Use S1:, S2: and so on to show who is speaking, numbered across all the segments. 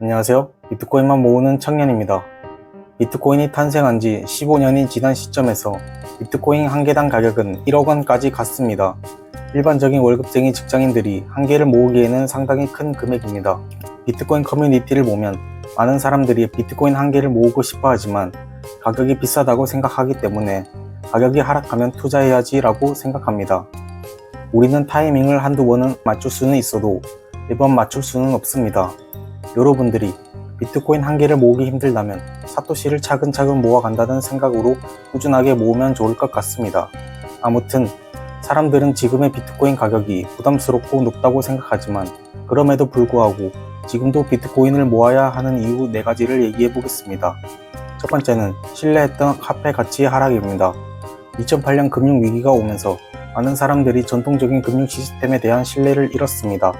S1: 안녕하세요. 비트코인만 모으는 청년입니다. 비트코인이 탄생한 지 15년이 지난 시점에서 비트코인 한 개당 가격은 1억 원까지 갔습니다. 일반적인 월급쟁이 직장인들이 한 개를 모으기에는 상당히 큰 금액입니다. 비트코인 커뮤니티를 보면 많은 사람들이 비트코인 한 개를 모으고 싶어 하지만 가격이 비싸다고 생각하기 때문에 가격이 하락하면 투자해야지 라고 생각합니다. 우리는 타이밍을 한두 번은 맞출 수는 있어도 매번 맞출 수는 없습니다. 여러분들이 비트코인 한 개를 모으기 힘들다면 사토시를 차근차근 모아간다는 생각으로 꾸준하게 모으면 좋을 것 같습니다. 아무튼 사람들은 지금의 비트코인 가격이 부담스럽고 높다고 생각하지만 그럼에도 불구하고 지금도 비트코인을 모아야 하는 이유 4가지를 얘기해 보겠습니다. 첫 번째는 신뢰했던 화폐 가치의 하락입니다. 2008년 금융위기가 오면서 많은 사람들이 전통적인 금융 시스템에 대한 신뢰를 잃었습니다.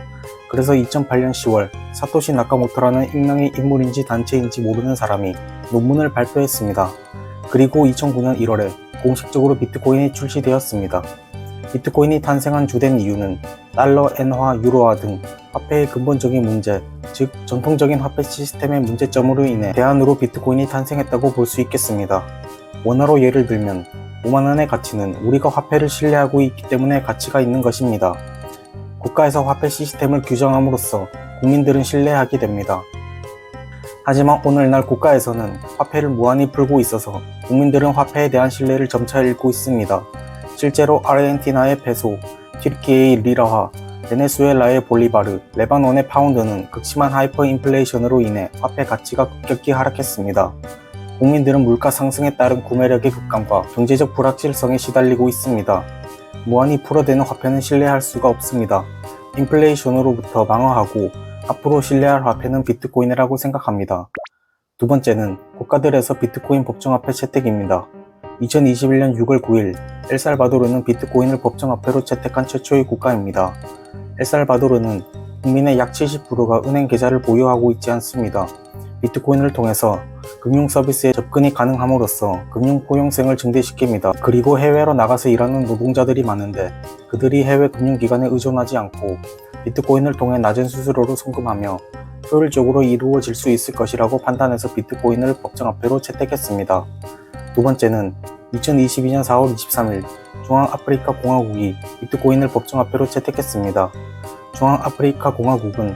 S1: 그래서 2008년 10월 사토시 나카모토라는 익명의 인물인지 단체인지 모르는 사람이 논문을 발표했습니다. 그리고 2009년 1월에 공식적으로 비트코인이 출시되었습니다. 비트코인이 탄생한 주된 이유는 달러, 엔화, 유로화 등 화폐의 근본적인 문제, 즉 전통적인 화폐 시스템의 문제점으로 인해 대안으로 비트코인이 탄생했다고 볼 수 있겠습니다. 원화로 예를 들면 5만원의 가치는 우리가 화폐를 신뢰하고 있기 때문에 가치가 있는 것입니다. 국가에서 화폐 시스템을 규정함으로써 국민들은 신뢰하게 됩니다. 하지만 오늘날 국가에서는 화폐를 무한히 풀고 있어서 국민들은 화폐에 대한 신뢰를 점차 잃고 있습니다. 실제로 아르헨티나의 페소, 튀르키예의 리라화, 베네수엘라의 볼리바르, 레바논의 파운드는 극심한 하이퍼 인플레이션으로 인해 화폐 가치가 급격히 하락했습니다. 국민들은 물가 상승에 따른 구매력의 급감과 경제적 불확실성에 시달리고 있습니다. 무한히 풀어대는 화폐는 신뢰할 수가 없습니다. 인플레이션으로부터 방어하고 앞으로 신뢰할 화폐는 비트코인이라고 생각합니다. 두 번째는 국가들에서 비트코인 법정화폐 채택입니다. 2021년 6월 9일 엘살바도르는 비트코인을 법정화폐로 채택한 최초의 국가입니다. 엘살바도르는 국민의 약 70%가 은행 계좌를 보유하고 있지 않습니다. 비트코인을 통해서 금융 서비스에 접근이 가능함으로써 금융 포용성을 증대시킵니다. 그리고 해외로 나가서 일하는 노동자들이 많은데 그들이 해외 금융기관에 의존하지 않고 비트코인을 통해 낮은 수수료로 송금하며 효율적으로 이루어질 수 있을 것이라고 판단해서 비트코인을 법정화폐로 채택했습니다. 두 번째는 2022년 4월 23일 중앙아프리카 공화국이 비트코인을 법정화폐로 채택했습니다. 중앙아프리카 공화국은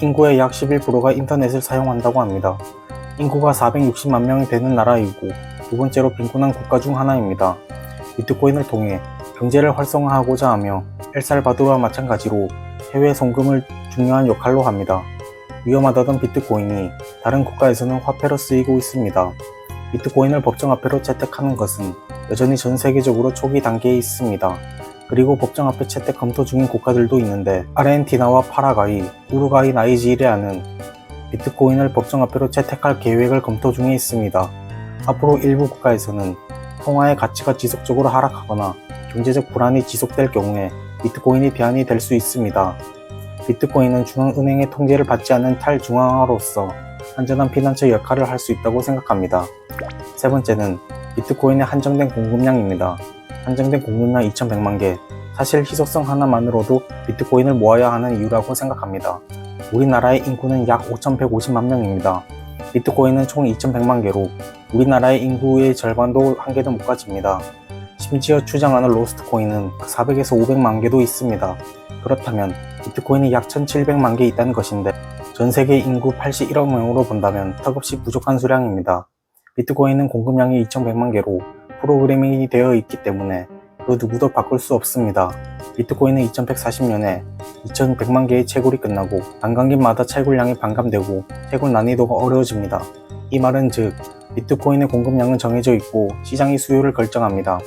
S1: 인구의 약 11%가 인터넷을 사용한다고 합니다. 인구가 460만 명이 되는 나라이고 두 번째로 빈곤한 국가 중 하나입니다. 비트코인을 통해 경제를 활성화하고자 하며 엘살바도르와 마찬가지로 해외 송금을 중요한 역할로 합니다. 위험하다던 비트코인이 다른 국가에서는 화폐로 쓰이고 있습니다. 비트코인을 법정화폐로 채택하는 것은 여전히 전 세계적으로 초기 단계에 있습니다. 그리고 법정화폐 채택 검토 중인 국가들도 있는데 아르헨티나와 파라과이, 우루과이, 나이지리아는 비트코인을 법정화폐로 채택할 계획을 검토 중에 있습니다. 앞으로 일부 국가에서는 통화의 가치가 지속적으로 하락하거나 경제적 불안이 지속될 경우에 비트코인이 대안이 될 수 있습니다. 비트코인은 중앙은행의 통제를 받지 않는 탈중앙화로서 안전한 피난처 역할을 할 수 있다고 생각합니다. 세 번째는 비트코인의 한정된 공급량입니다. 한정된 공급량 2100만 개, 사실 희소성 하나만으로도 비트코인을 모아야 하는 이유라고 생각합니다. 우리나라의 인구는 약 5150만 명입니다. 비트코인은 총 2100만 개로 우리나라의 인구의 절반도 한 개도 못 가집니다. 심지어 추정하는 로스트코인은 400에서 500만 개도 있습니다. 그렇다면 비트코인이 약 1700만 개 있다는 것인데 전 세계 인구 81억 명으로 본다면 턱없이 부족한 수량입니다. 비트코인은 공급량이 2100만 개로 프로그래밍이 되어 있기 때문에 그 누구도 바꿀 수 없습니다. 비트코인은 2140년에 2100만 개의 채굴이 끝나고 반감기마다 채굴량이 반감되고 채굴 난이도가 어려워집니다. 이 말은 즉 비트코인의 공급량은 정해져 있고 시장이 수요를 결정합니다.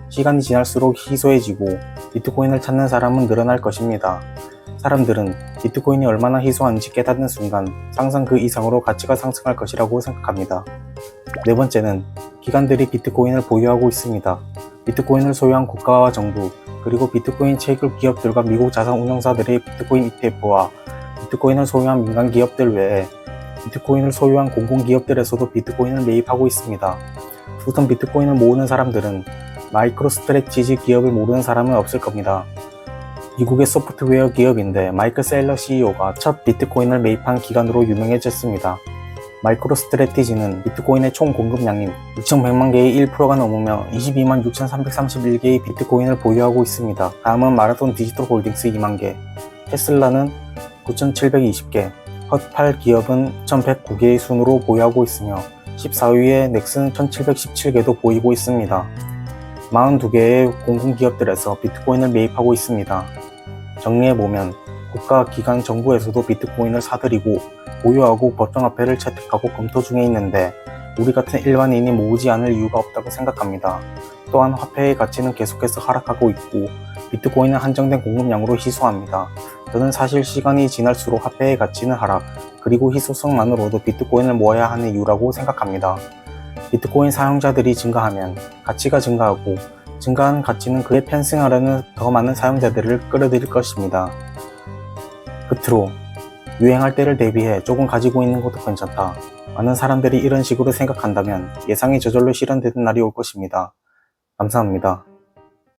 S1: 시간이 지날수록 희소해지고 비트코인을 찾는 사람은 늘어날 것입니다. 사람들은 비트코인이 얼마나 희소한지 깨닫는 순간 상상 그 이상으로 가치가 상승할 것이라고 생각합니다. 네 번째는 기관들이 비트코인을 보유하고 있습니다. 비트코인을 소유한 국가와 정부, 그리고 비트코인 채굴 기업들과 미국 자산 운용사들의 비트코인 ETF와 비트코인을 소유한 민간 기업들 외에 비트코인을 소유한 공공기업들에서도 비트코인을 매입하고 있습니다. 우선 비트코인을 모으는 사람들은 마이크로스트래티지 기업을 모르는 사람은 없을 겁니다. 미국의 소프트웨어 기업인데 마이클 세일러 CEO가 첫 비트코인을 매입한 기간으로 유명해졌습니다. 마이크로스트래티지는 비트코인의 총 공급량인 6,100만 개의 1%가 넘으며 22만 6,331개의 비트코인을 보유하고 있습니다. 다음은 마라톤 디지털 홀딩스 2만 개, 테슬라는 9,720개, 헛팔 기업은 1,109개의 순으로 보유하고 있으며 14위에 넥슨 1,717개도 보이고 있습니다. 42개의 공공기업들에서 비트코인을 매입하고 있습니다. 정리해보면 국가, 기관, 정부에서도 비트코인을 사들이고 보유하고 법정화폐를 채택하고 검토 중에 있는데 우리 같은 일반인이 모으지 않을 이유가 없다고 생각합니다. 또한 화폐의 가치는 계속해서 하락하고 있고 비트코인은 한정된 공급량으로 희소합니다. 저는 사실 시간이 지날수록 화폐의 가치는 하락, 그리고 희소성만으로도 비트코인을 모아야 하는 이유라고 생각합니다. 비트코인 사용자들이 증가하면 가치가 증가하고 증가한 가치는 그에 편승하려는 더 많은 사용자들을 끌어들일 것입니다. 끝으로 유행할 때를 대비해 조금 가지고 있는 것도 괜찮다. 많은 사람들이 이런 식으로 생각한다면 예상이 저절로 실현되는 날이 올 것입니다. 감사합니다.